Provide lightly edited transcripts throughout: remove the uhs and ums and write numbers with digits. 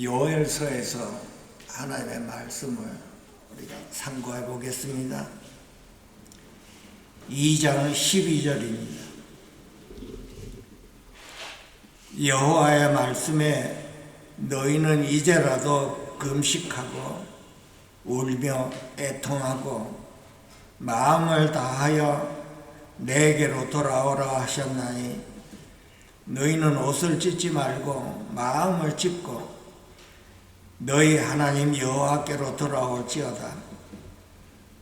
요엘서에서 하나님의 말씀을 우리가 상고해 보겠습니다. 2장 12절입니다. 여호와의 말씀에 너희는 이제라도 금식하고 울며 애통하고 마음을 다하여 내게로 돌아오라 하셨나니 너희는 옷을 찢지 말고 마음을 찢고 너희 하나님 여호와께로 돌아올지어다.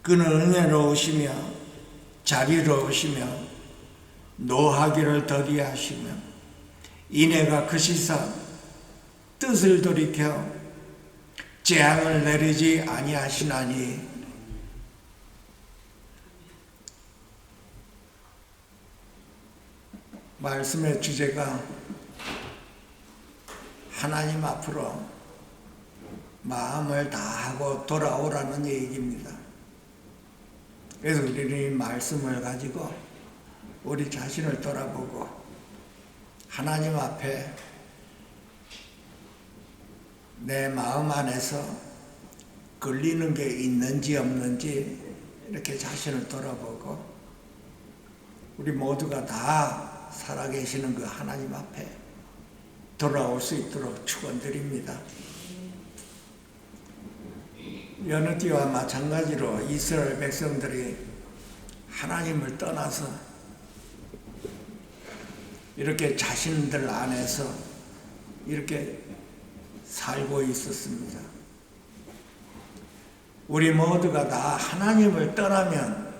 그는 은혜로우시며 자비로우시며 노하기를 더디하시며 이내가 크시사 뜻을 돌이켜 재앙을 내리지 아니하시나니 말씀의 주제가 하나님 앞으로 마음을 다하고 돌아오라는 얘기입니다. 그래서 우리는 이 말씀을 가지고 우리 자신을 돌아보고 하나님 앞에 내 마음 안에서 걸리는 게 있는지 없는지 이렇게 자신을 돌아보고 우리 모두가 다 살아계시는 그 하나님 앞에 돌아올 수 있도록 축원드립니다. 여느 때와 마찬가지로 이스라엘 백성들이 하나님을 떠나서 이렇게 자신들 안에서 이렇게 살고 있었습니다. 우리 모두가 다 하나님을 떠나면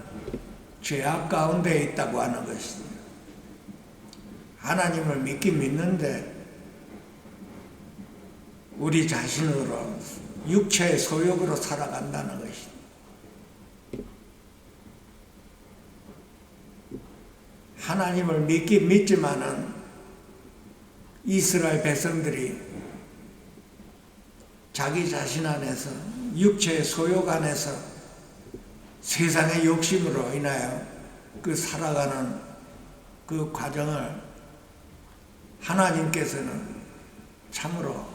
죄악 가운데 있다고 하는 것입니다. 하나님을 믿긴 믿는데 우리 자신으로 육체의 소욕으로 살아간다는 것입니다. 하나님을 믿긴 믿지만은 이스라엘 백성들이 자기 자신 안에서 육체의 소욕 안에서 세상의 욕심으로 인하여 그 살아가는 그 과정을 하나님께서는 참으로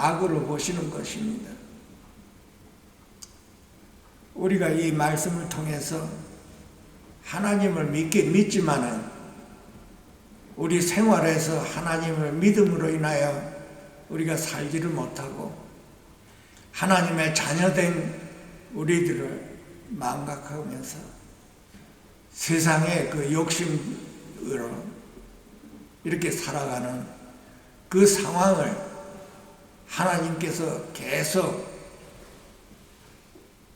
악으로 보시는 것입니다. 우리가 이 말씀을 통해서 하나님을 믿긴 믿지만은 우리 생활에서 하나님을 믿음으로 인하여 우리가 살지를 못하고 하나님의 자녀된 우리들을 망각하면서 세상의 그 욕심으로 이렇게 살아가는 그 상황을 하나님께서 계속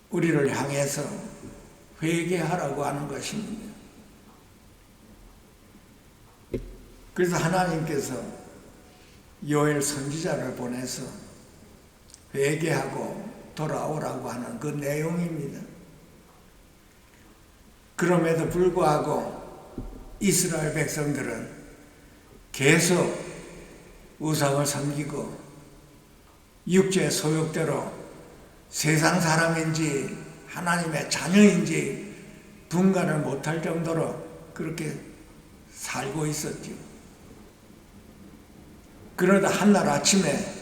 우리를 향해서 회개하라고 하는 것입니다. 그래서 하나님께서 요엘 선지자를 보내서 회개하고 돌아오라고 하는 그 내용입니다. 그럼에도 불구하고 이스라엘 백성들은 계속 우상을 섬기고 육체의 소욕대로 세상 사람인지 하나님의 자녀인지 분간을 못할 정도로 그렇게 살고 있었죠. 그러다 한날 아침에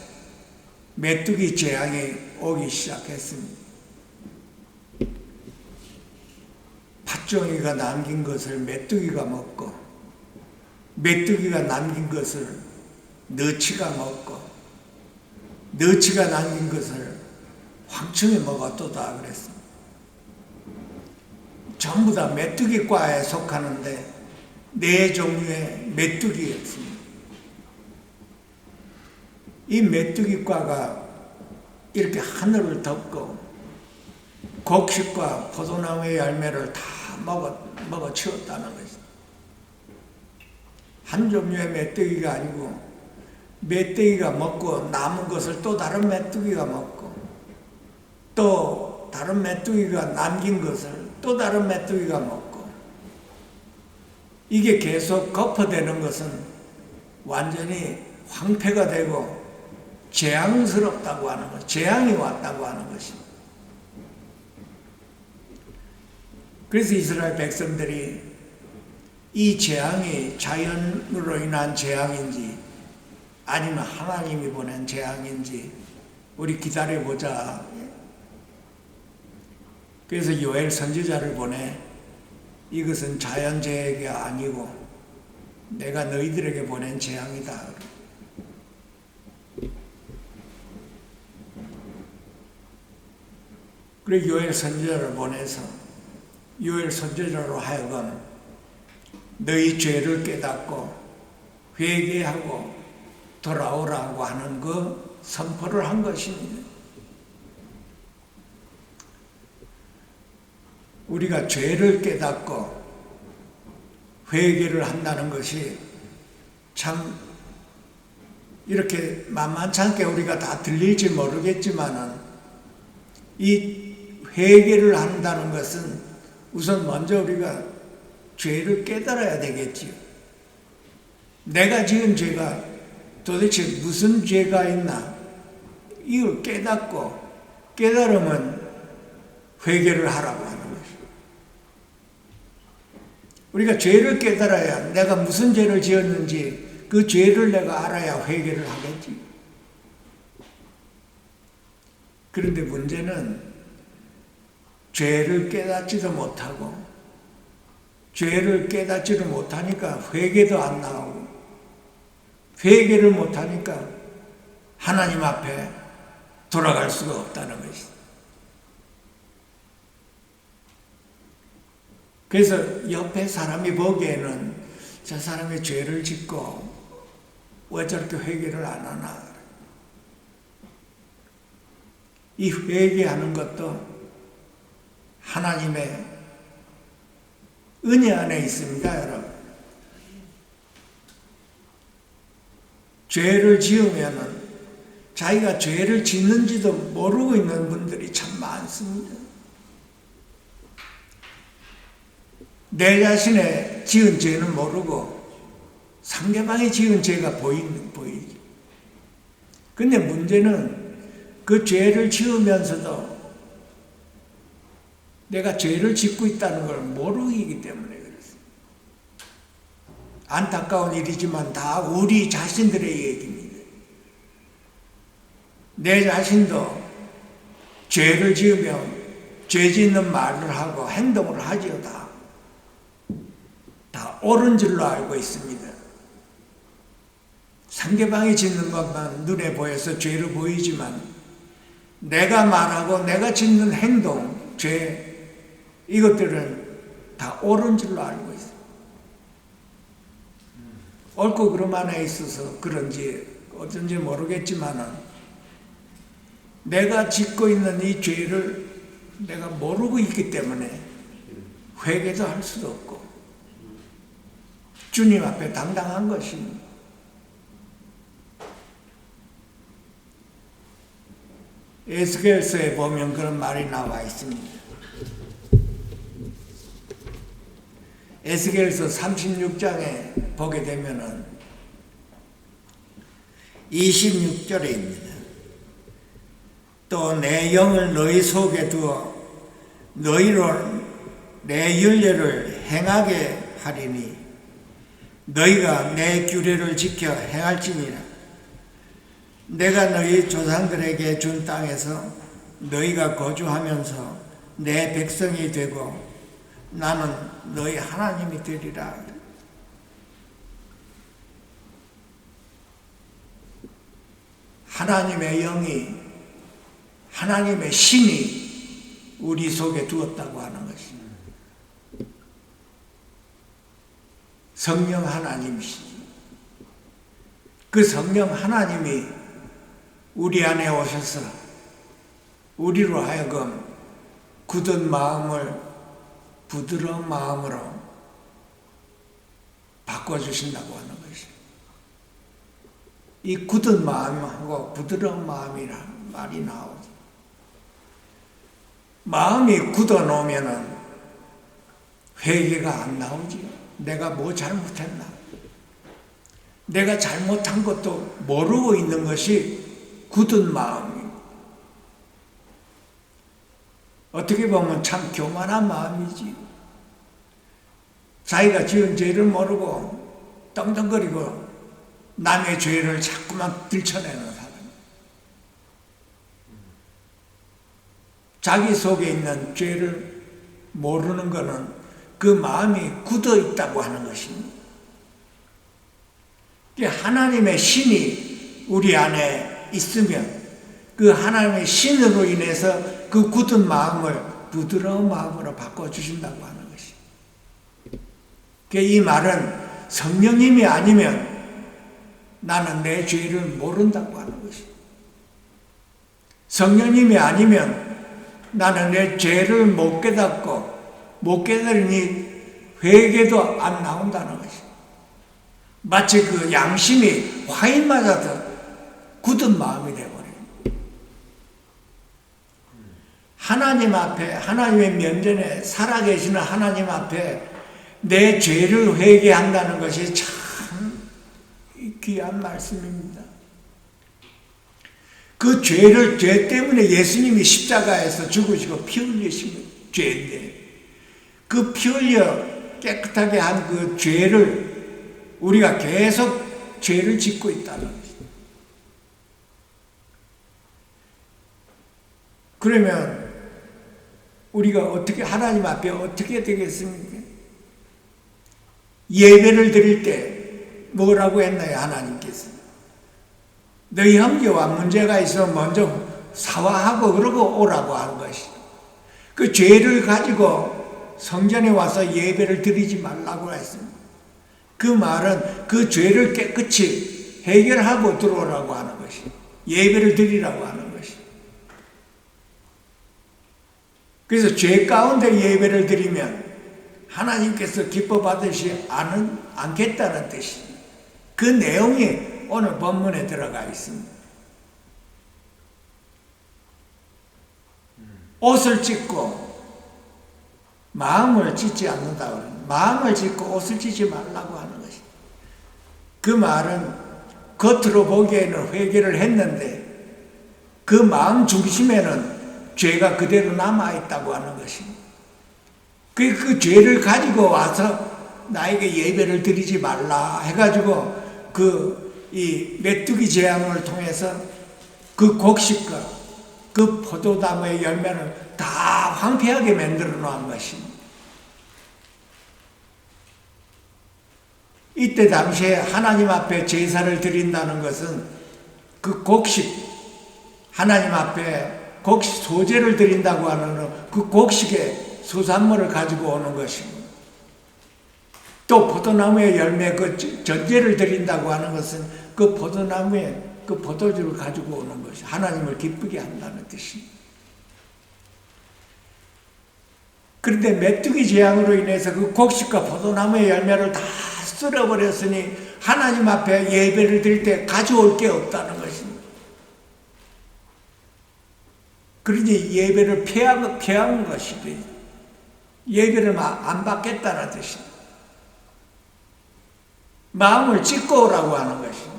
메뚜기 재앙이 오기 시작했습니다. 팥종이가 남긴 것을 메뚜기가 먹고 메뚜기가 남긴 것을 너치가 먹고 너치가 남긴 것을 황충이 먹었도다 그랬습니다. 전부 다 메뚜기과에 속하는데 4종류의 메뚜기였습니다. 이 메뚜기과가 이렇게 하늘을 덮고 곡식과 포도나무의 열매를 다 먹어 치웠다는 것입니다. 한 종류의 메뚜기가 아니고 메뚜기가 먹고 남은 것을 또 다른 메뚜기가 먹고 또 다른 메뚜기가 남긴 것을 또 다른 메뚜기가 먹고 이게 계속 거푸되는 것은 완전히 황폐가 되고 재앙스럽다고 하는 것, 재앙이 왔다고 하는 것입니다. 그래서 이스라엘 백성들이 이 재앙이 자연으로 인한 재앙인지 아니면 하나님이 보낸 재앙인지 우리 기다려보자. 그래서 요엘 선지자를 보내. 이것은 자연재해가 아니고 내가 너희들에게 보낸 재앙이다. 그리고 요엘 선지자를 보내서 요엘 선지자로 하여금 너희 죄를 깨닫고 회개하고 돌아오라고 하는 그 선포를 한 것입니다. 우리가 죄를 깨닫고 회개를 한다는 것이 참 이렇게 만만치 않게 우리가 다 들릴지 모르겠지만은 이 회개를 한다는 것은 우선 먼저 우리가 죄를 깨달아야 되겠지요. 내가 지은 죄가 도대체 무슨 죄가 있나? 이걸 깨닫고 깨달으면 회개를 하라고 하는 것이죠. 우리가 죄를 깨달아야 내가 무슨 죄를 지었는지 그 죄를 내가 알아야 회개를 하겠지. 그런데 문제는 죄를 깨닫지도 못하고 죄를 깨닫지도 못하니까 회개도 안 나오고 회개를 못하니까 하나님 앞에 돌아갈 수가 없다는 것이죠. 그래서 옆에 사람이 보기에는 저 사람이 죄를 짓고 왜 저렇게 회개를 안 하나. 이 회개하는 것도 하나님의 은혜 안에 있습니다, 여러분. 죄를 지으면은 자기가 죄를 짓는지도 모르고 있는 분들이 참 많습니다. 내 자신의 지은 죄는 모르고 상대방이 지은 죄가 보이지. 근데 문제는 그 죄를 지으면서도 내가 죄를 짓고 있다는 걸 모르기 때문에 그렇습니다. 안타까운 일이지만 다 우리 자신들의 얘기입니다. 내 자신도 죄를 지으면 죄 짓는 말을 하고 행동을 하지요. 다 옳은 줄로 알고 있습니다. 상대방이 짓는 것만 눈에 보여서 죄로 보이지만 내가 말하고 내가 짓는 행동, 죄 이것들은 다 옳은 줄로 알고 있어요. 옳고 그름 안에 있어서 그런지 어쩐지 모르겠지만은 내가 짓고 있는 이 죄를 내가 모르고 있기 때문에 회개도 할 수도 없고 주님 앞에 당당한 것입니다. 에스겔서에 보면 그런 말이 나와 있습니다. 에스겔서 36장에 보게 되면은 26절에입니다. 또 내 영을 너희 속에 두어 너희로 내 율례를 행하게 하리니 너희가 내 규례를 지켜 행할지니라. 내가 너희 조상들에게 준 땅에서 너희가 거주하면서 내 백성이 되고 나는 너희 하나님이 되리라. 하나님의 영이, 하나님의 신이 우리 속에 두었다고 하는 것입니다. 성령 하나님이시죠. 그 성령 하나님이 우리 안에 오셔서 우리로 하여금 굳은 마음을 부드러운 마음으로 바꿔주신다고 하는 것이죠. 이 굳은 마음하고 부드러운 마음이란 말이 나오죠. 마음이 굳어놓으면 회개가 안 나오지요. 내가 뭐 잘못했나? 내가 잘못한 것도 모르고 있는 것이 굳은 마음입니다. 어떻게 보면 참 교만한 마음이지. 자기가 지은 죄를 모르고 떵떵거리고 남의 죄를 자꾸만 들춰내는 사람. 자기 속에 있는 죄를 모르는 것은 그 마음이 굳어 있다고 하는 것입니다. 하나님의 신이 우리 안에 있으면 그 하나님의 신으로 인해서 그 굳은 마음을 부드러운 마음으로 바꿔주신다고 하는 것입니다. 이 말은 성령님이 아니면 나는 내 죄를 모른다고 하는 것입니다. 성령님이 아니면 나는 내 죄를 못 깨닫고 못 깨달으니 회개도 안 나온다는 것입니다. 마치 그 양심이 화인 맞아도 굳은 마음이 되어버려요. 하나님 앞에, 하나님의 면전에 살아계시는 하나님 앞에 내 죄를 회개한다는 것이 참 귀한 말씀입니다. 그 죄 때문에 예수님이 십자가에서 죽으시고 피 흘리신 죄인데 그 피 흘려 깨끗하게 한 그 죄를 우리가 계속 죄를 짓고 있다는 것입니다. 그러면 우리가 어떻게 하나님 앞에 어떻게 되겠습니까? 예배를 드릴 때 뭐라고 했나요? 하나님께서 너희 형제와 문제가 있어 먼저 사과하고 그러고 오라고 하는 것이 그 죄를 가지고 성전에 와서 예배를 드리지 말라고 했습니다. 그 말은 그 죄를 깨끗이 해결하고 들어오라고 하는 것이 예배를 드리라고 하는 것이 그래서 죄 가운데 예배를 드리면 하나님께서 기뻐 받으시 않겠다는 뜻입니다. 그 내용이 오늘 본문에 들어가 있습니다. 옷을 찢고 마음을 찢지 않는다. 마음을 찢고 옷을 찢지 말라고 하는 것입니다. 그 말은 겉으로 보기에는 회개를 했는데 그 마음 중심에는 죄가 그대로 남아있다고 하는 것입니다. 그 죄를 가지고 와서 나에게 예배를 드리지 말라 해가지고 이 메뚜기 재앙을 통해서 그 곡식과 그 포도나무의 열매를 다 황폐하게 만들어 놓은 것입니다. 이때 당시에 하나님 앞에 제사를 드린다는 것은 그 곡식, 하나님 앞에 곡식 소제를 드린다고 하는 그 곡식의 수산물을 가지고 오는 것입니다. 또 포도나무의 열매, 그 전제를 드린다고 하는 것은 그 포도나무의 그 포도주를 가지고 오는 것이 하나님을 기쁘게 한다는 뜻입니다. 그런데 메뚜기 재앙으로 인해서 그 곡식과 포도나무의 열매를 다 쓸어버렸으니 하나님 앞에 예배를 드릴 때 가져올 게 없다는 것입니다. 그러니 예배를 피한 것이지 예배를 안 받겠다는 뜻입니다. 마음을 찢고 오라고 하는 것입니다.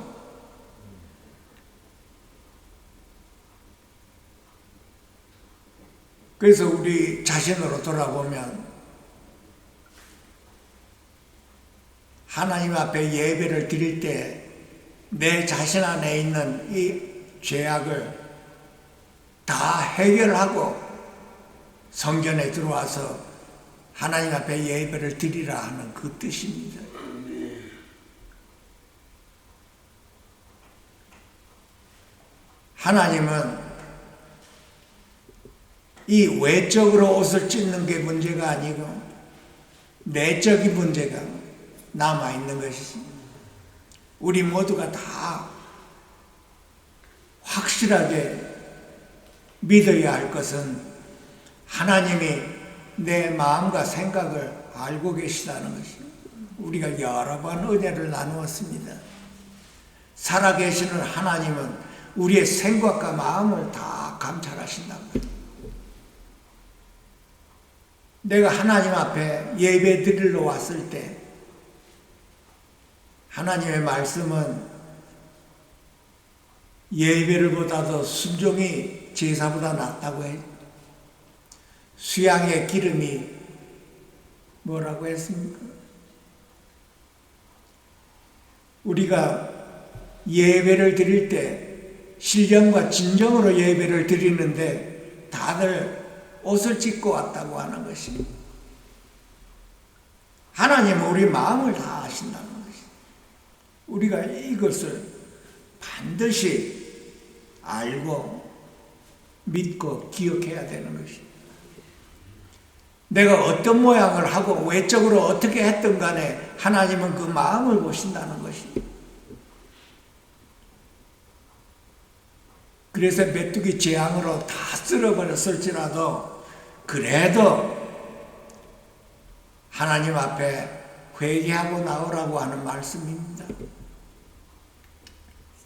그래서 우리 자신으로 돌아보면 하나님 앞에 예배를 드릴 때 내 자신 안에 있는 이 죄악을 다 해결하고 성전에 들어와서 하나님 앞에 예배를 드리라 하는 그 뜻입니다. 하나님은 이 외적으로 옷을 찢는 게 문제가 아니고 내적인 문제가 남아있는 것이지 우리 모두가 다 확실하게 믿어야 할 것은 하나님이 내 마음과 생각을 알고 계시다는 것입니다. 우리가 여러 번 은혜를 나누었습니다. 살아계시는 하나님은 우리의 생각과 마음을 다 감찰하신다고. 내가 하나님 앞에 예배 드리러 왔을 때 하나님의 말씀은 예배를 보다도 순종이 제사보다 낫다고 해요. 수양의 기름이 뭐라고 했습니까? 우리가 예배를 드릴 때 신령과 진정으로 예배를 드리는데 다들 옷을 찢고 왔다고 하는 것입니다. 하나님은 우리 마음을 다 아신다는 것입니다. 우리가 이것을 반드시 알고 믿고 기억해야 되는 것입니다. 내가 어떤 모양을 하고 외적으로 어떻게 했든 간에 하나님은 그 마음을 보신다는 것입니다. 그래서 메뚜기 재앙으로 다 쓸어버렸을지라도 그래도 하나님 앞에 회개하고 나오라고 하는 말씀입니다.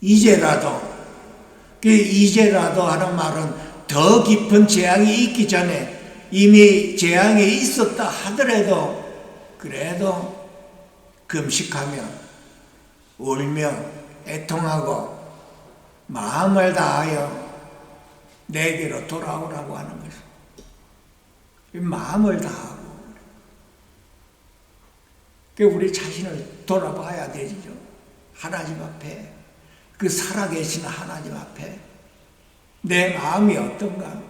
이제라도 하는 말은 더 깊은 재앙이 있기 전에 이미 재앙이 있었다 하더라도 그래도 금식하며 울며 애통하고 마음을 다하여 내게로 돌아오라고 하는 것입니다. 마음을 다하고 우리 자신을 돌아봐야 되죠. 하나님 앞에, 그 살아계신 하나님 앞에 내 마음이 어떤가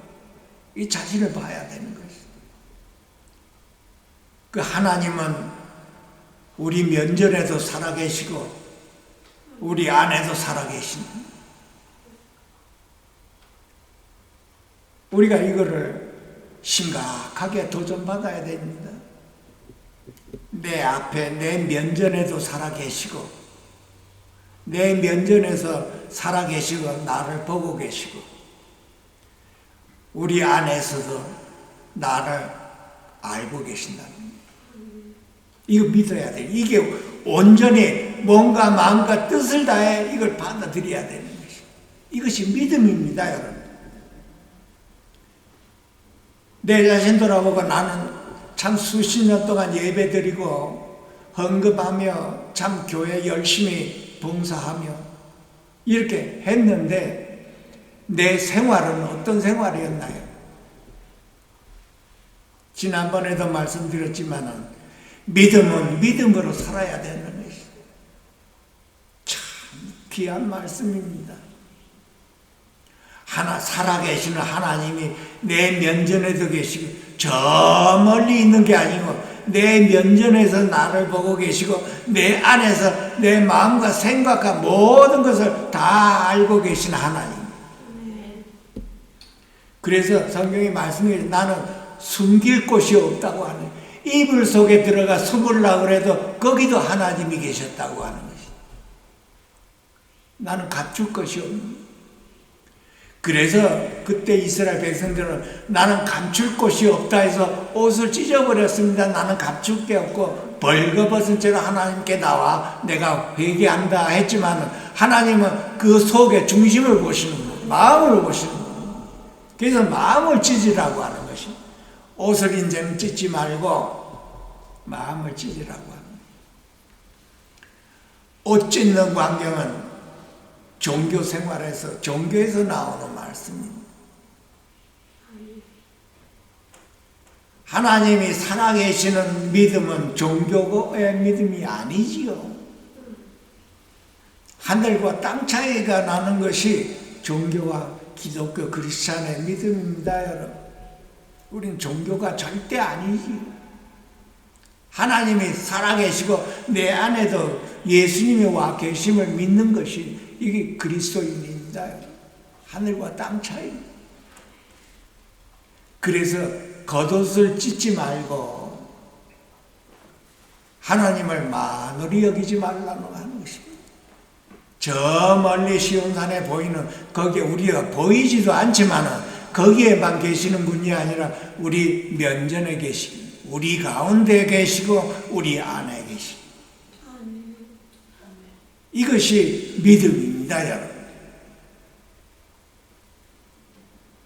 이 자신을 봐야 되는 것입니다. 그 하나님은 우리 면전에도 살아계시고 우리 안에도 살아계십니다. 우리가 이거를 심각하게 도전받아야 됩니다. 내 앞에 내 면전에도 살아계시고 내 면전에서 살아계시고 나를 보고 계시고 우리 안에서도 나를 알고 계신다는 거예요. 이거 믿어야 돼요. 이게 온전히 몸과 마음과 뜻을 다해 이걸 받아들여야 되는 것이에요. 이것이 믿음입니다, 여러분. 내 자신 돌아보고 나는 참 수십 년 동안 예배드리고 헌금하며 참 교회 열심히 봉사하며 이렇게 했는데 내 생활은 어떤 생활이었나요? 지난번에도 말씀드렸지만은 믿음은 믿음으로 살아야 되는 것이 참 귀한 말씀입니다. 살아계시는 하나님이 내 면전에도 계시고 저 멀리 있는 게 아니고 내 면전에서 나를 보고 계시고 내 안에서 내 마음과 생각과 모든 것을 다 알고 계신 하나님. 그래서 성경이 말씀해 나는 숨길 곳이 없다고 하는, 이불 속에 들어가 숨으려고 해도 거기도 하나님이 계셨다고 하는 것이. 나는 갖출 것이 없는. 그래서 그때 이스라엘 백성들은 나는 감출 곳이 없다 해서 옷을 찢어버렸습니다. 나는 감출 게 없고 벌거벗은 채로 하나님께 나와 내가 회개한다 했지만 하나님은 그 속의 중심을 보시는 거예요. 마음을 보시는 거예요. 그래서 마음을 찢으라고 하는 것이, 옷을 인생 찢지 말고 마음을 찢으라고 하는 거예요. 옷 찢는 광경은 종교 생활에서, 종교에서 나오는 말씀입니다. 하나님이 살아계시는 믿음은 종교의 믿음이 아니지요. 하늘과 땅 차이가 나는 것이 종교와 기독교 크리스찬의 믿음입니다, 여러분. 우린 종교가 절대 아니지요. 하나님이 살아계시고 내 안에도 예수님이 와 계심을 믿는 것이 이게 그리스도인입니다. 하늘과 땅 차이. 그래서 겉옷을 찢지 말고 하나님을 만으로 여기지 말라고 하는 것입니다. 저 멀리 시온산에 보이는 거기에 우리가 보이지도 않지만 거기에만 계시는 분이 아니라 우리 면전에 계시고 우리 가운데 계시고 우리 안에 계시고 이것이 믿음입니다, 여러분.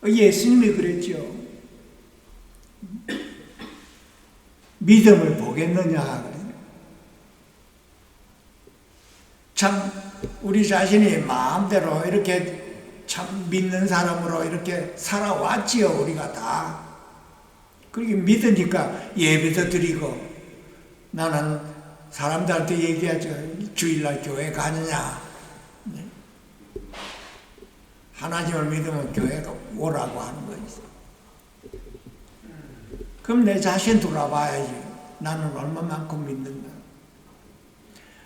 예수님이 그랬죠. 믿음을 보겠느냐. 참 우리 자신이 마음대로 이렇게 참 믿는 사람으로 이렇게 살아왔지요, 우리가 다. 그렇게 믿으니까 예배도 드리고 나는 사람들한테 얘기하죠. 주일날 교회 가느냐. 네. 하나님을 믿으면 교회가 오라고 하는 거지. 그럼 내 자신 돌아봐야지. 나는 얼마만큼 믿는가?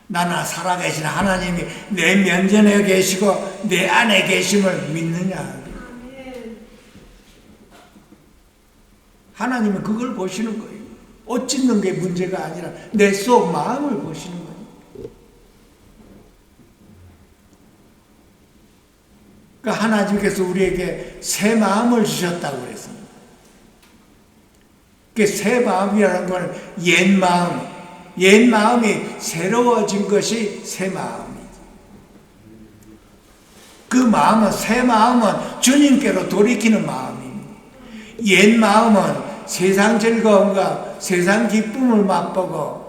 나는 살아계신 하나님이 내 면전에 계시고 내 안에 계심을 믿느냐? 하나님은 그걸 보시는 거예요. 옷 찢는 게 문제가 아니라 내 속 마음을 보시는 거예요. 그러니까 하나님께서 우리에게 새 마음을 주셨다고 그랬습니다. 그 새 마음이라는 건 옛 마음이 새로워진 것이 새 마음이죠. 그 마음은, 새 마음은 주님께로 돌이키는 마음입니다. 옛 마음은 세상 즐거움과 세상 기쁨을 맛보고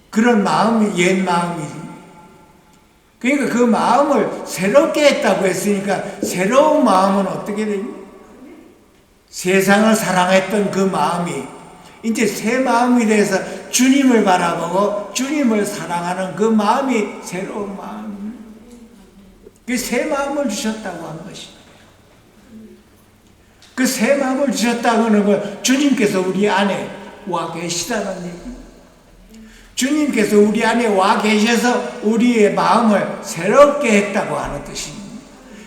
그런 마음이 옛 마음이지. 그러니까 그 마음을 새롭게 했다고 했으니까 새로운 마음은 어떻게 됩니까? 세상을 사랑했던 그 마음이 이제 새 마음이 돼서 주님을 바라보고 주님을 사랑하는 그 마음이 새로운 마음입니다. 그 새 마음을 주셨다고 한 것입니다. 그 새 마음을 주셨다고 하는 건 주님께서 우리 안에 와 계시다는 얘기입니다. 주님께서 우리 안에 와 계셔서 우리의 마음을 새롭게 했다고 하는 뜻입니다.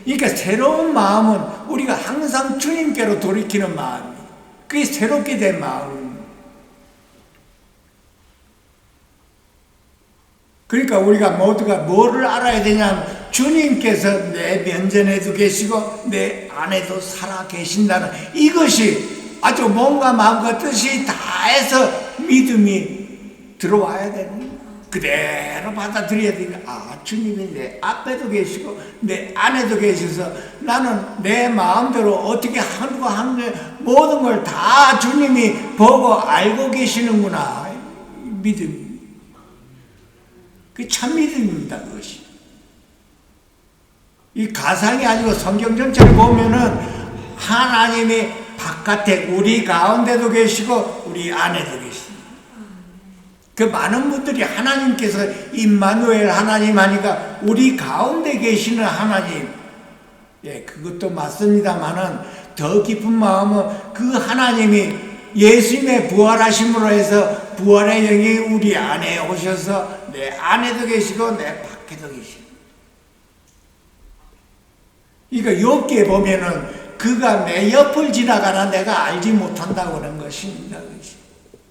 그러니까 새로운 마음은 우리가 항상 주님께로 돌이키는 마음이에요. 그게 새롭게 된 마음입니다. 그러니까 우리가 모두가 뭐를 알아야 되냐면 주님께서 내 면전에도 계시고 내 안에도 살아 계신다는 이것이 아주 몸과 마음과 뜻이 다해서 믿음이 들어와야 되는 거예요. 그대로 받아들여야 되니까 주님이 내 앞에도 계시고 내 안에도 계셔서 나는 내 마음대로 어떻게 하고 하는 모든 걸 다 주님이 보고 알고 계시는구나. 믿음이. 그게 참 믿음입니다. 그것이. 이 가상이 아니고 성경 전체를 보면은 하나님이 바깥에 우리 가운데도 계시고 우리 안에도 계십니다. 그 많은 분들이 하나님께서 임마누엘 하나님 하니까 우리 가운데 계시는 하나님, 그것도 맞습니다만은 더 깊은 마음은 그 하나님이 예수님의 부활하심으로 해서 부활의 영이 우리 안에 오셔서 내 안에도 계시고 내 밖에도 계시고. 그러니까 욥기에 보면은 그가 내 옆을 지나가나 내가 알지 못한다고 하는 것입니다.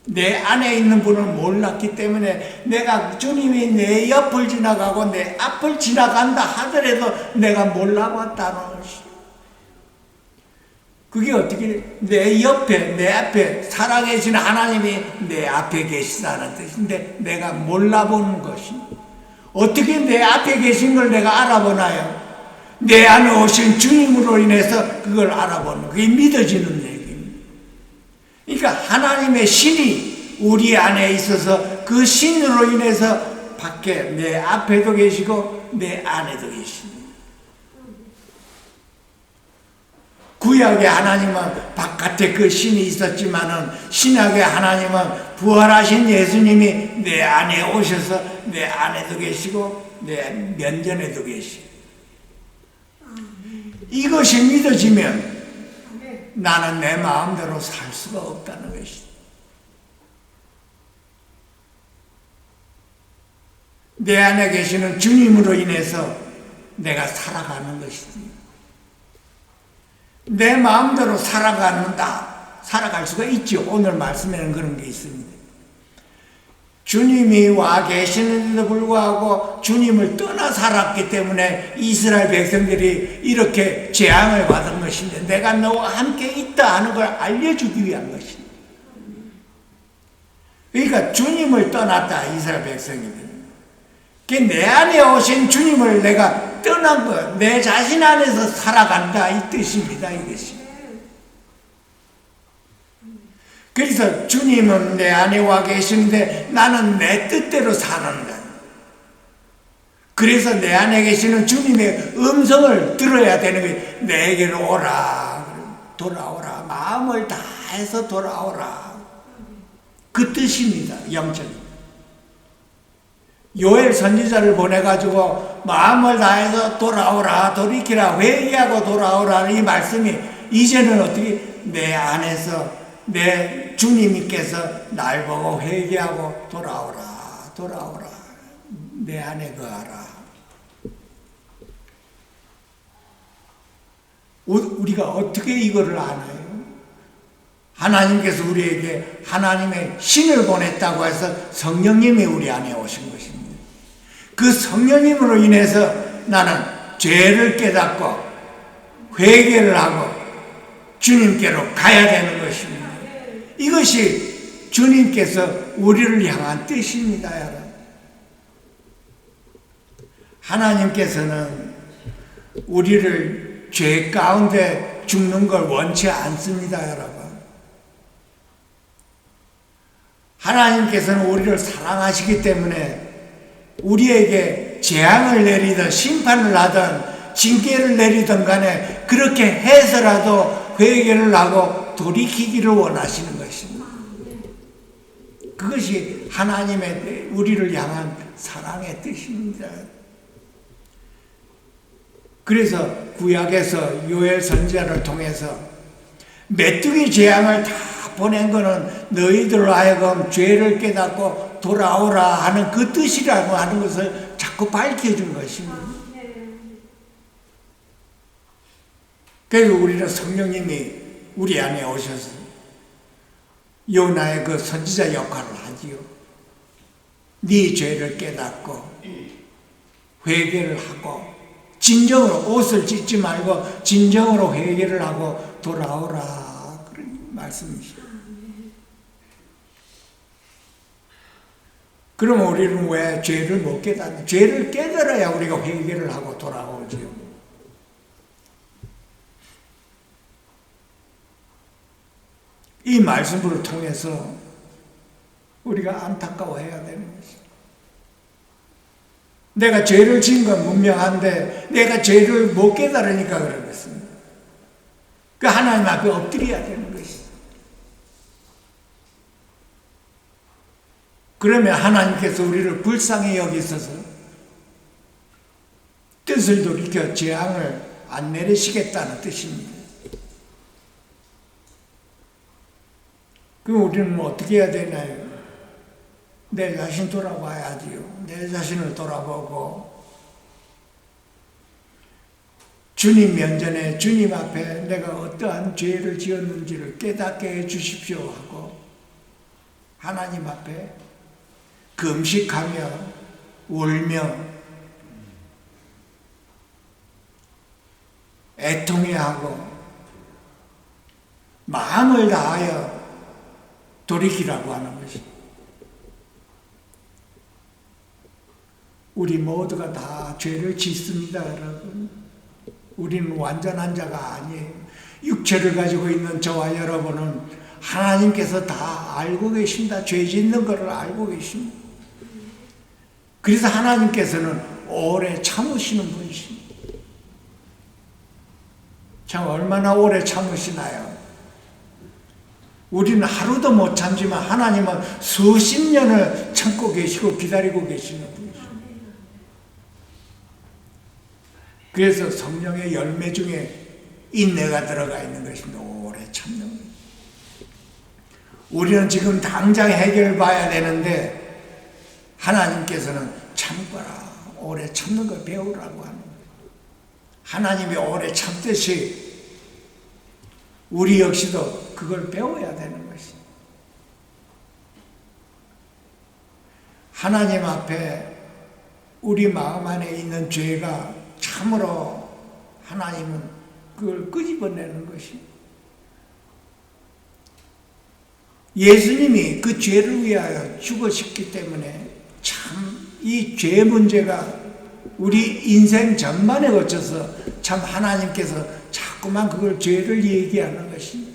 내 안에 있는 분을 몰랐기 때문에 내가 주님이 내 옆을 지나가고 내 앞을 지나간다 하더라도 내가 몰라봤다는 것이에요. 그게 어떻게 내 옆에 내 앞에 살아계신 하나님이 내 앞에 계시다는 뜻인데 내가 몰라보는 것입니다. 어떻게 내 앞에 계신 걸 내가 알아보나요? 내 안에 오신 주님으로 인해서 그걸 알아보는 그게 믿어지는 얘기입니다. 그러니까 하나님의 신이 우리 안에 있어서 그 신으로 인해서 밖에 내 앞에도 계시고 내 안에도 계십니다. 구약의 하나님은 바깥에 그 신이 있었지만은 신약의 하나님은 부활하신 예수님이 내 안에 오셔서 내 안에도 계시고 내 면전에도 계시고 이것이 믿어지면 나는 내 마음대로 살 수가 없다는 것이다. 내 안에 계시는 주님으로 인해서 내가 살아가는 것이다. 내 마음대로 살아갈 수가 있죠. 오늘 말씀에는 그런 게 있습니다. 주님이 와 계시는데도 불구하고 주님을 떠나 살았기 때문에 이스라엘 백성들이 이렇게 재앙을 받은 것인데 내가 너와 함께 있다 하는 걸 알려주기 위한 것입니다. 그러니까 주님을 떠났다 이스라엘 백성이들. 내 안에 오신 주님을 내가 떠난 것, 내 자신 안에서 살아간다 이 뜻입니다. 이것이. 그래서 주님은 내 안에 와 계시는데 나는 내 뜻대로 사는다. 그래서 내 안에 계시는 주님의 음성을 들어야 되는 거예요. 내게로 오라, 돌아오라, 마음을 다해서 돌아오라. 그 뜻입니다. 영적인. 요엘 선지자를 보내가지고 마음을 다해서 돌아오라, 돌이키라, 회개하고 돌아오라. 이 말씀이 이제는 어떻게 내 안에서 내 주님께서 날 보고 회개하고 돌아오라, 돌아오라. 내 안에 거하라. 우리가 어떻게 이거를 아나요? 하나님께서 우리에게 하나님의 신을 보냈다고 해서 성령님이 우리 안에 오신 것입니다. 그 성령님으로 인해서 나는 죄를 깨닫고 회개를 하고 주님께로 가야 되는 것입니다. 이것이 주님께서 우리를 향한 뜻입니다, 여러분. 하나님께서는 우리를 죄 가운데 죽는 걸 원치 않습니다, 여러분. 하나님께서는 우리를 사랑하시기 때문에 우리에게 재앙을 내리든 심판을 하든 징계를 내리든 간에 그렇게 해서라도 회개를 하고 돌이키기를 원하시는 것입니다. 그것이 하나님의 우리를 향한 사랑의 뜻입니다. 그래서 구약에서 요엘 선지자를 통해서 메뚜기 재앙을 다 보낸 것은 너희들로 하여금 죄를 깨닫고 돌아오라 하는 그 뜻이라고 하는 것을 자꾸 밝혀준 것입니다. 그래서 우리는 성령님이 우리 안에 오셔서 요나의 그 선지자 역할을 하지요. 네 죄를 깨닫고 회개를 하고 진정으로 옷을 찢지 말고 진정으로 회개를 하고 돌아오라 그런 말씀이시죠. 그러면 우리는 왜 죄를 못 깨닫나? 죄를 깨달아야 우리가 회개를 하고 돌아오지요. 이 말씀을 통해서 우리가 안타까워해야 되는 것입니다. 내가 죄를 지은 건 분명한데 내가 죄를 못 깨달으니까 그런 것입니다. 그 하나님 앞에 엎드려야 되는 것이죠. 그러면 하나님께서 우리를 불쌍히 여기셔서 뜻을 돌이켜 재앙을 안 내리시겠다는 뜻입니다. 그럼 우리는 뭐 어떻게 해야 되나요? 내 자신 돌아봐야지요. 내 자신을 돌아보고 주님 면전에 주님 앞에 내가 어떠한 죄를 지었는지를 깨닫게 해 주십시오 하고 하나님 앞에 금식하며 울며 애통해하고 마음을 다하여 돌이키라고 하는 것입니다. 우리 모두가 다 죄를 짓습니다, 여러분. 우리는 완전한 자가 아니에요. 육체를 가지고 있는 저와 여러분은 하나님께서 다 알고 계십니다. 죄 짓는 것을 알고 계십니다. 그래서 하나님께서는 오래 참으시는 분이십니다. 참 얼마나 오래 참으시나요? 우리는 하루도 못 참지만 하나님은 수십 년을 참고 계시고 기다리고 계시는 분이십니다. 그래서 성령의 열매 중에 인내가 들어가 있는 것입니다. 오래 참는 것. 우리는 지금 당장 해결을 봐야 되는데 하나님께서는 참거라, 오래 참는 걸 배우라고 하는 거예요. 하나님이 오래 참듯이 우리 역시도 그걸 배워야 되는 것이죠. 하나님 앞에 우리 마음 안에 있는 죄가 참으로 하나님은 그걸 끄집어내는 것입니다. 예수님이 그 죄를 위하여 죽으셨기 때문에 참 이 죄 문제가 우리 인생 전반에 거쳐서 참 하나님께서 자꾸만 그걸 죄를 얘기하는 것입니다.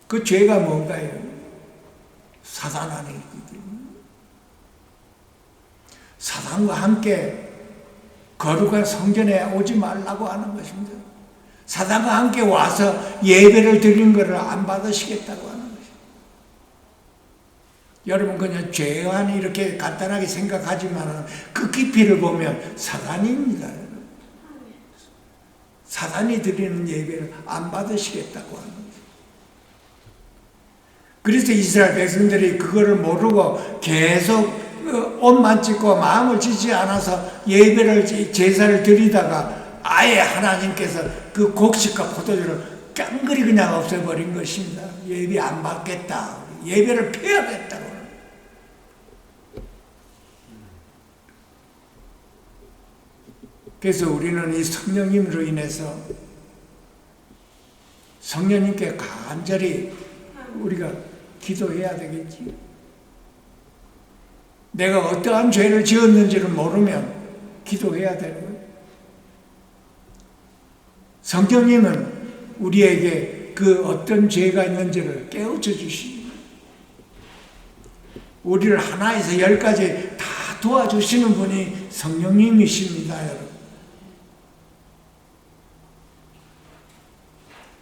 그 죄가 뭔가요? 사단 안에 있기 때문에. 사단과 함께 거룩한 성전에 오지 말라고 하는 것입니다. 사단과 함께 와서 예배를 드리는 것을 안 받으시겠다고 하는 것입니다. 여러분 그냥 죄환이 이렇게 간단하게 생각하지만 그 깊이를 보면 사단입니다. 사단이 드리는 예배를 안 받으시겠다고 하는 거죠. 그래서 이스라엘 백성들이 그거를 모르고 계속 옷만 찢고 마음을 찢지 않아서 예배를 제사를 드리다가 아예 하나님께서 그 곡식과 포도주를 깡그리 그냥 없애버린 것입니다. 예배 안 받겠다. 예배를 폐하겠다고. 그래서 우리는 이 성령님으로 인해서 성령님께 간절히 우리가 기도해야 되겠지. 내가 어떠한 죄를 지었는지를 모르면 기도해야 되는 거예요. 성령님은 우리에게 그 어떤 죄가 있는지를 깨우쳐 주시고 우리를 하나에서 10가지 다 도와주시는 분이 성령님이십니다, 여러분.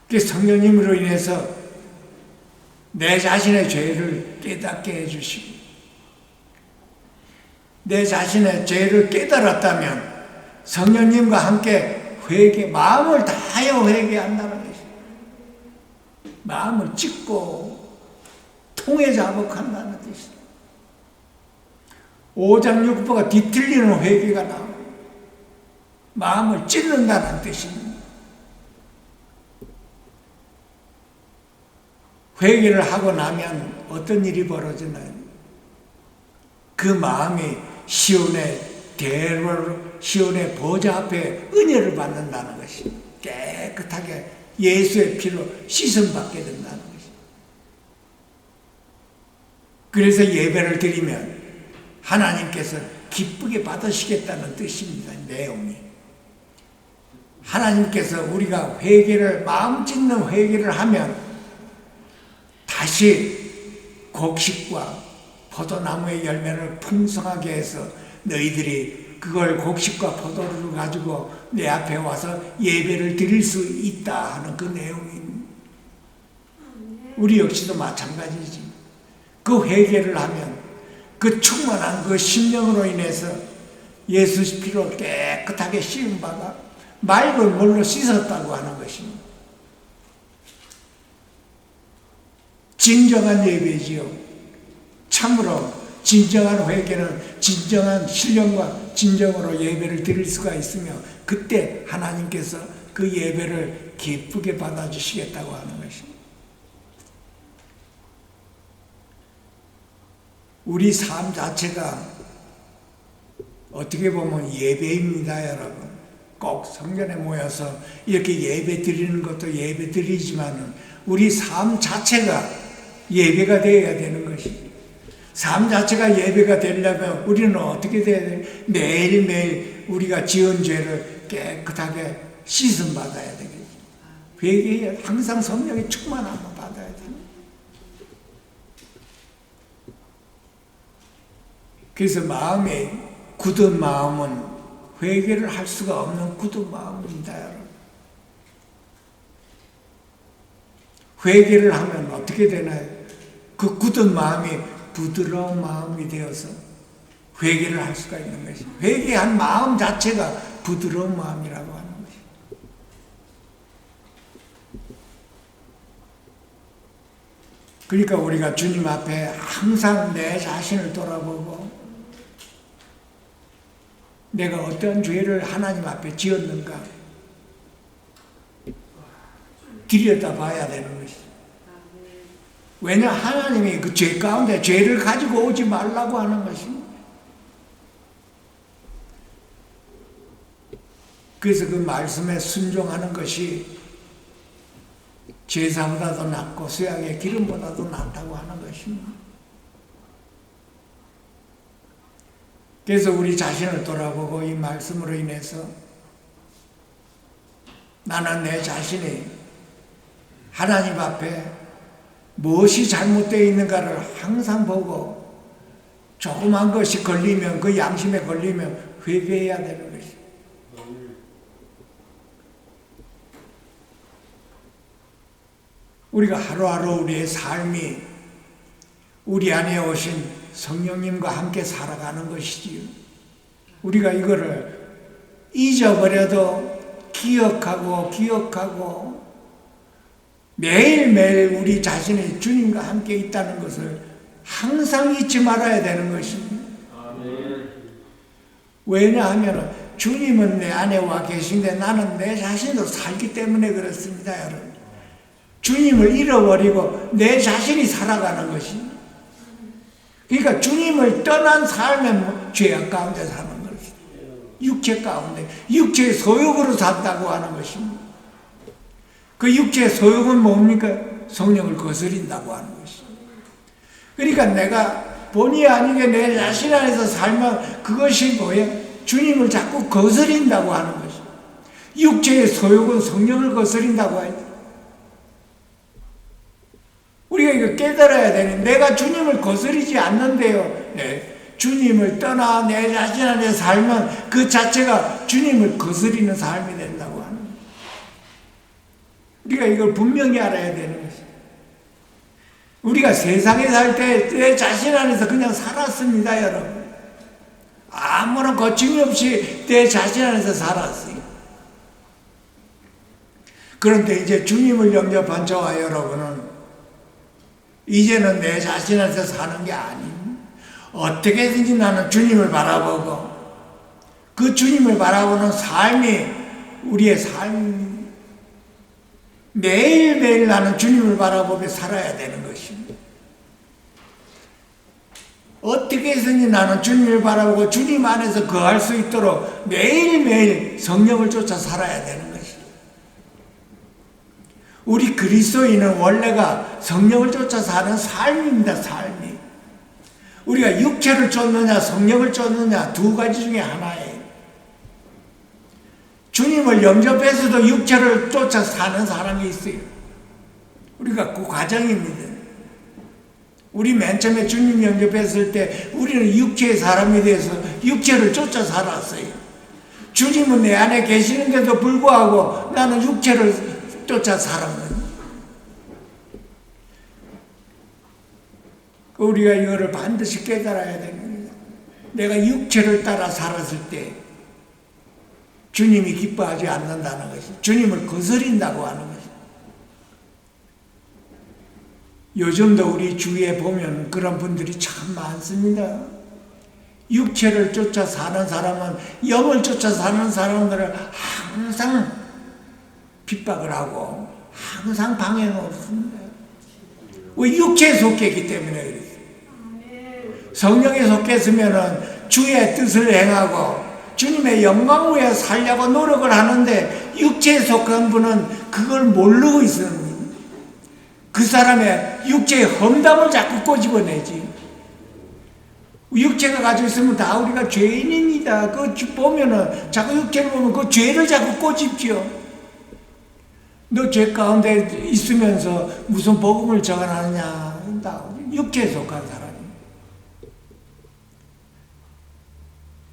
그 성령님으로 인해서 내 자신의 죄를 깨닫게 해주시고 내 자신의 죄를 깨달았다면 성령님과 함께 마음을 다하여 회개한다는 것입니다. 마음을 찢고 통에 자복한다는 뜻입니다. 5장 6보가 뒤틀리는 회개가 나옵니다. 마음을 찢는다는 뜻입니다. 회개를 하고 나면 어떤 일이 벌어지나요? 그 마음이 시온의 보좌 앞에 은혜를 받는다는 것입니다. 깨끗하게 예수의 피로 씻음받게 된다는 것입니다. 그래서 예배를 드리면 하나님께서 기쁘게 받으시겠다는 뜻입니다. 내용이. 하나님께서 우리가 마음 찢는 회개를 하면 다시 곡식과 포도나무의 열매를 풍성하게 해서 너희들이 그걸 곡식과 포도를 가지고 내 앞에 와서 예배를 드릴 수 있다 하는 그 내용입니다. 우리 역시도 마찬가지지. 그 회개를 하면 그 충만한 그 심령으로 인해서 예수 피로 깨끗하게 씻음받아 맑은 물로 씻었다고 하는 것입니다. 진정한 예배지요. 참으로 진정한 회개는 진정한 신령과 진정으로 예배를 드릴 수가 있으며 그때 하나님께서 그 예배를 기쁘게 받아주시겠다고 하는 것입니다. 우리 삶 자체가 어떻게 보면 예배입니다, 여러분. 꼭 성전에 모여서 이렇게 예배 드리는 것도 예배 드리지만은 우리 삶 자체가 예배가 되어야 되는 것이죠. 삶 자체가 예배가 되려면 우리는 어떻게 돼야 돼? 매일매일 우리가 지은 죄를 깨끗하게 씻음 받아야 되겠죠. 회개에 항상 성령의 충만함을 받아야 됩니다. 그래서 마음에 굳은 마음은 회개를 할 수가 없는 굳은 마음입니다, 여러분. 회개를 하면 어떻게 되나요? 그 굳은 마음이 부드러운 마음이 되어서 회개를 할 수가 있는 것입니다. 회개한 마음 자체가 부드러운 마음이라고 하는 것입니다. 그러니까 우리가 주님 앞에 항상 내 자신을 돌아보고 내가 어떤 죄를 하나님 앞에 지었는가 들여다봐야 되는 것이죠. 왜냐 하나님이 그 죄 가운데 죄를 가지고 오지 말라고 하는 것입니다. 그래서 그 말씀에 순종하는 것이 제사보다도 낫고 수양의 기름보다도 낫다고 하는 것입니다. 그래서 우리 자신을 돌아보고 이 말씀으로 인해서 나는 내 자신이 하나님 앞에 무엇이 잘못되어 있는가를 항상 보고 조그만 것이 걸리면 그 양심에 걸리면 회개해야 되는 것입니다. 우리가 하루하루 우리의 삶이 우리 안에 오신 성령님과 함께 살아가는 것이지요. 우리가 이거를 잊어버려도 기억하고 매일매일 우리 자신의 주님과 함께 있다는 것을 항상 잊지 말아야 되는 것입니다. 왜냐하면 주님은 내 안에 와 계신데 나는 내 자신도 살기 때문에 그렇습니다, 여러분. 주님을 잃어버리고 내 자신이 살아가는 것입니다. 그러니까 주님을 떠난 삶의 죄악 가운데 사는 것입니다. 육체 가운데, 육체의 소욕으로 산다고 하는 것입니다. 그 육체의 소욕은 뭡니까? 성령을 거스린다고 하는 것입니다. 그러니까 내가 본의 아니게 내 자신 안에서 살면 그것이 뭐예요? 주님을 자꾸 거스린다고 하는 것입니다. 육체의 소욕은 성령을 거스린다고 하죠. 우리가 이거 깨달아야 되는, 내가 주님을 거스리지 않는데요. 네. 주님을 떠나 내 자신 안에 살면 그 자체가 주님을 거스리는 삶이 된다고 하는 거예요. 우리가 이걸 분명히 알아야 되는 것입니다. 우리가 세상에 살 때 내 자신 안에서 그냥 살았습니다, 여러분. 아무런 거침이 없이 내 자신 안에서 살았어요. 그런데 이제 주님을 영접한 저와 여러분은 이제는 내 자신 안에서 사는 게 아닙니다. 어떻게든지 나는 주님을 바라보고 그 주님을 바라보는 삶이 우리의 삶, 매일매일 나는 주님을 바라보며 살아야 되는 것입니다. 어떻게 해서든지 나는 주님을 바라보고 주님 안에서 거할 수 있도록 매일매일 성령을 쫓아 살아야 되는 것입니다. 우리 그리스도인은 원래가 성령을 쫓아 사는 삶입니다. 삶이. 우리가 육체를 쫓느냐 성령을 쫓느냐 두 가지 중에 하나예요. 주님을 영접해서도 육체를 쫓아 사는 사람이 있어요. 우리가 그 과정입니다. 우리 맨 처음에 주님 영접했을 때 우리는 육체의 사람이 돼서 육체를 쫓아 살았어요. 주님은 내 안에 계시는데도 불구하고 나는 육체를 쫓아 살았거든요. 우리가 이거를 반드시 깨달아야 됩니다. 내가 육체를 따라 살았을 때 주님이 기뻐하지 않는다는 것이, 주님을 거스린다고 하는 것이. 요즘도 우리 주위에 보면 그런 분들이 참 많습니다. 육체를 쫓아 사는 사람은, 영을 쫓아 사는 사람들을 항상 핍박을 하고 항상 방해는 없습니다. 왜? 육체에 속해 있기 때문에 그랬어요. 성령에 속했으면 주의 뜻을 행하고 주님의 영광 위에 살려고 노력을 하는데 육체에 속한 분은 그걸 모르고 있습니다. 그 사람의 육체의 험담을 자꾸 꼬집어내지. 육체가 가지고 있으면 다 우리가 죄인입니다. 그거 보면은 자꾸 육체를 보면 그 죄를 자꾸 꼬집지요. 너 죄 가운데 있으면서 무슨 복음을 전하느냐. 육체에 속한 사람이.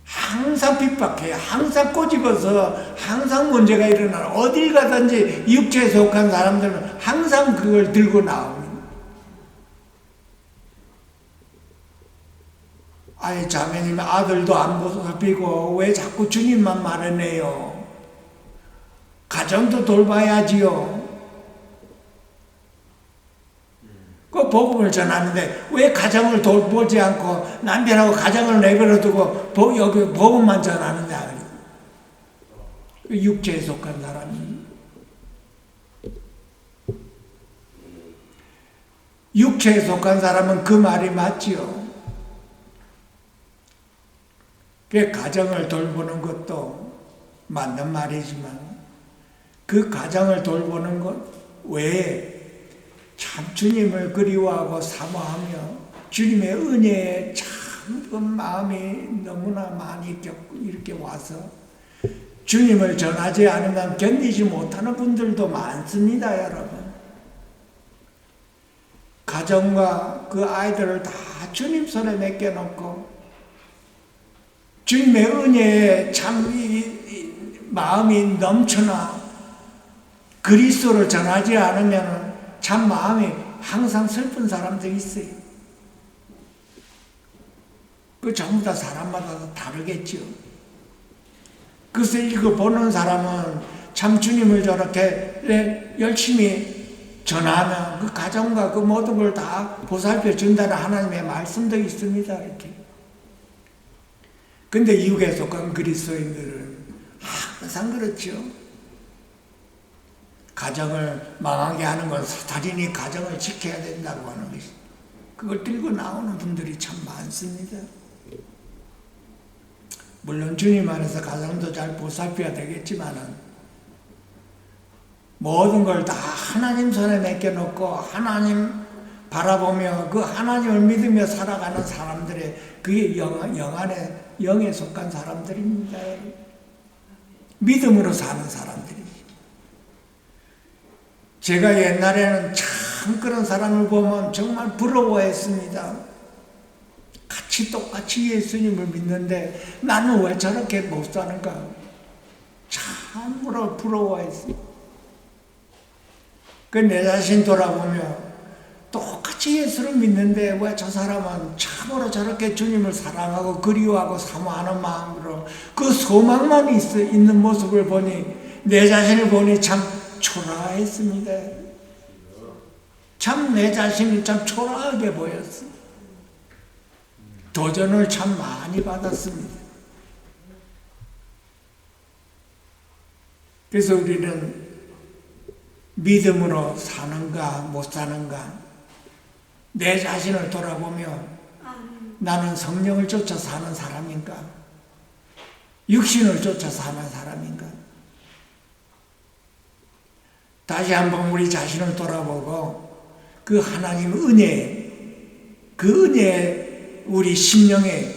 항상 핍박해요. 항상 꼬집어서 항상 문제가 일어나요. 어딜 가든지 육체에 속한 사람들은 항상 그걸 들고 나옵니다. 아니 자매님 아들도 안 보살피고 왜 자꾸 주님만 말해내요. 가정도 돌봐야지요. 그 복음을 전하는데 왜 가정을 돌보지 않고 남편하고 가정을 내버려두고 여기 복음만 전하느냐. 육체에 속한 사람이. 육체에 속한 사람은 그 말이 맞지요. 그 가정을 돌보는 것도 맞는 말이지만 그 가정을 돌보는 것 외에 참 주님을 그리워하고 사모하며 주님의 은혜에 참 그 마음이 너무나 많이 이렇게 와서 주님을 전하지 않으면 견디지 못하는 분들도 많습니다, 여러분. 가정과 그 아이들을 다 주님 손에 맡겨놓고 주님의 은혜에 참 마음이 넘쳐나 그리스도를 전하지 않으면 참 마음이 항상 슬픈 사람들이 있어요. 그 전부 다 사람마다 다 다르겠죠. 그것을 읽어보는 사람은 참 주님을 저렇게 열심히 전하면 그 가정과 그 모든 걸 다 보살펴 준다는 하나님의 말씀도 있습니다. 이렇게. 근데 육에 속한 그리스도인들은 항상 그렇죠. 가정을 망하게 하는 건 사탄이니 가정을 지켜야 된다고 하는 것이. 그걸 들고 나오는 분들이 참 많습니다. 물론 주님 안에서 가정도 잘 보살펴야 되겠지만은 모든 걸 다 하나님 손에 맡겨놓고 하나님 바라보며 그 하나님을 믿으며 살아가는 사람들의 그게 영에 속한 사람들입니다. 믿음으로 사는 사람들이죠. 제가 옛날에는 참 그런 사람을 보면 정말 부러워했습니다. 똑같이 예수님을 믿는데 나는 왜 저렇게 못 사는가? 참으로 부러워했어요. 내 자신 돌아보며 똑같이 예수를 믿는데 왜 저 사람은 참으로 저렇게 주님을 사랑하고 그리워하고 사모하는 마음으로 그 소망만 있는 모습을 보니 내 자신을 보니 참 초라했습니다. 참 내 자신이 참 초라하게 보였어요. 도전을 참 많이 받았습니다. 그래서 우리는 믿음으로 사는가 못 사는가 내 자신을 돌아보며 나는 성령을 쫓아 사는 사람인가 육신을 쫓아 사는 사람인가 다시 한번 우리 자신을 돌아보고 그 하나님 그 은혜에 우리 심령에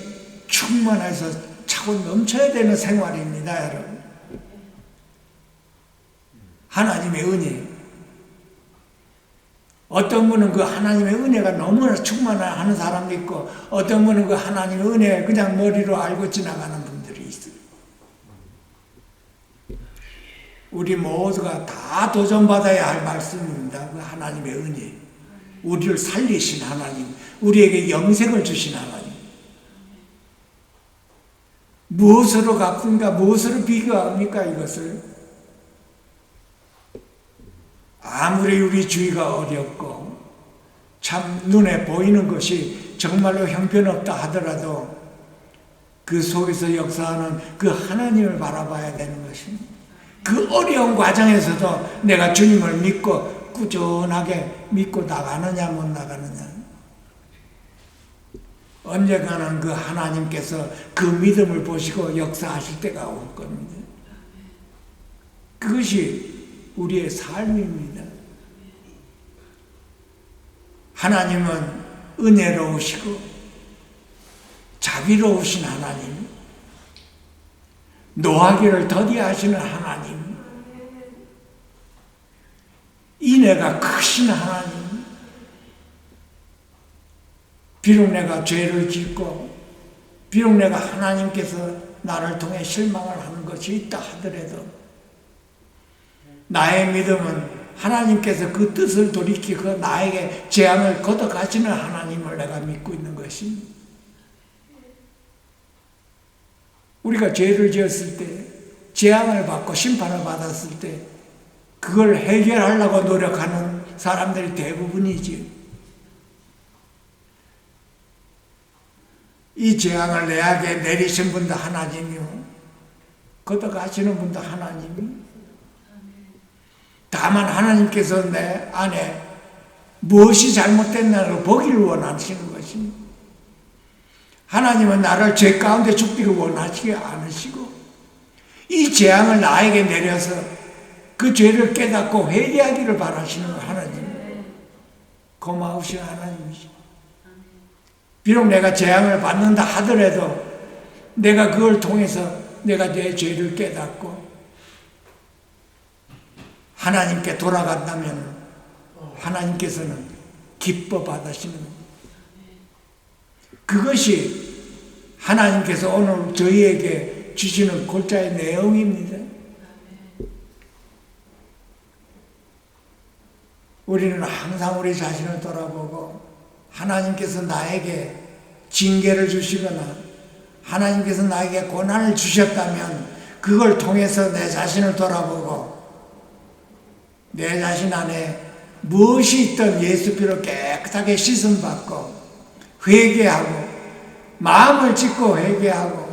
충만해서 차고 넘쳐야 되는 생활입니다, 여러분. 하나님의 은혜. 어떤 분은 그 하나님의 은혜가 너무나 충만하는 사람도 있고 어떤 분은 그 하나님의 은혜 그냥 머리로 알고 지나가는 분들이 있어요. 우리 모두가 다 도전받아야 할 말씀입니다. 그 하나님의 은혜. 우리를 살리신 하나님, 우리에게 영생을 주신 하나님. 무엇으로 갚습니까? 무엇으로 비교합니까? 이것을? 아무리 우리 주위가 어렵고 참 눈에 보이는 것이 정말로 형편없다 하더라도 그 속에서 역사하는 그 하나님을 바라봐야 되는 것입니다. 그 어려운 과정에서도 내가 주님을 믿고 꾸준하게 믿고 나가느냐 못 나가느냐. 언젠가는 그 하나님께서 그 믿음을 보시고 역사하실 때가 올 겁니다. 그것이 우리의 삶입니다. 하나님은 은혜로우시고 자비로우신 하나님, 노하기를 더디하시는 하나님, 인애가 크신 하나님. 비록 내가 죄를 짓고 비록 내가 하나님께서 나를 통해 실망을 하는 것이 있다 하더라도 나의 믿음은 하나님께서 그 뜻을 돌이키고 나에게 재앙을 걷어가시는 하나님을 내가 믿고 있는 것입니다. 우리가 죄를 지었을 때, 재앙을 받고 심판을 받았을 때 그걸 해결하려고 노력하는 사람들이 대부분이지. 이 재앙을 내게 내리신 분도 하나님이요, 걷어가시는 분도 하나님이. 다만 하나님께서 내 안에 무엇이 잘못됐나를 보기를 원하시는 것입니다. 하나님은 나를 죄 가운데 죽기를 원하시지 않으시고 이 재앙을 나에게 내려서 그 죄를 깨닫고 회개하기를 바라시는 하나님. 고마우신 하나님이시죠. 비록 내가 재앙을 받는다 하더라도 내가 그걸 통해서 내가 내 죄를 깨닫고 하나님께 돌아간다면 하나님께서는 기뻐 받으시는 겁니다. 그것이 하나님께서 오늘 저희에게 주시는 골자의 내용입니다. 우리는 항상 우리 자신을 돌아보고 하나님께서 나에게 징계를 주시거나 하나님께서 나에게 고난을 주셨다면 그걸 통해서 내 자신을 돌아보고 내 자신 안에 무엇이 있든 예수 피로 깨끗하게 씻음받고 회개하고 마음을 찢고 회개하고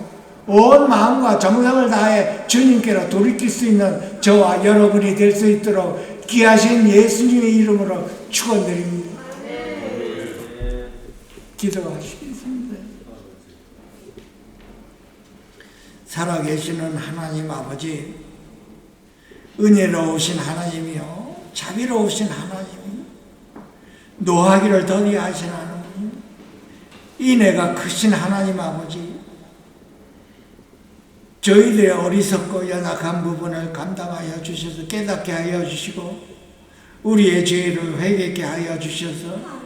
온 마음과 정성을 다해 주님께로 돌이킬 수 있는 저와 여러분이 될 수 있도록 귀하신 예수님의 이름으로 축원드립니다. 기도하시겠습니다. 살아계시는 하나님 아버지, 은혜로우신 하나님이요 자비로우신 하나님, 노하기를 더디하신 하나님, 인애가 크신 하나님 아버지, 저희들의 어리석고 연약한 부분을 감당하여 주셔서 깨닫게 하여 주시고 우리의 죄를 회개케 하여 주셔서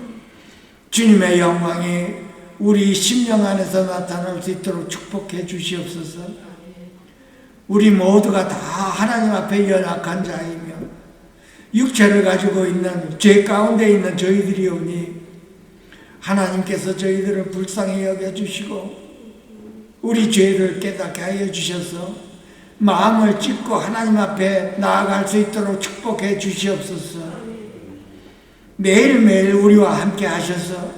주님의 영광이 우리 심령 안에서 나타날 수 있도록 축복해 주시옵소서. 우리 모두가 다 하나님 앞에 연약한 자이며 육체를 가지고 있는 죄 가운데 있는 저희들이오니 하나님께서 저희들을 불쌍히 여겨주시고 우리 죄를 깨닫게 하여 주셔서 마음을 찢고 하나님 앞에 나아갈 수 있도록 축복해 주시옵소서. 매일매일 우리와 함께 하셔서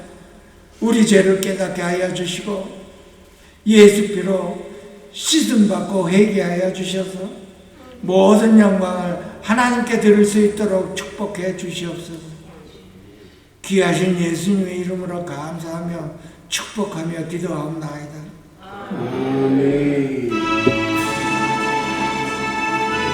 우리 죄를 깨닫게 하여 주시고 예수 피로 씻음받고 회개하여 주셔서 모든 영광을 하나님께 드릴 수 있도록 축복해 주시옵소서. 귀하신 예수님의 이름으로 감사하며 축복하며 기도하옵나이다. 아멘.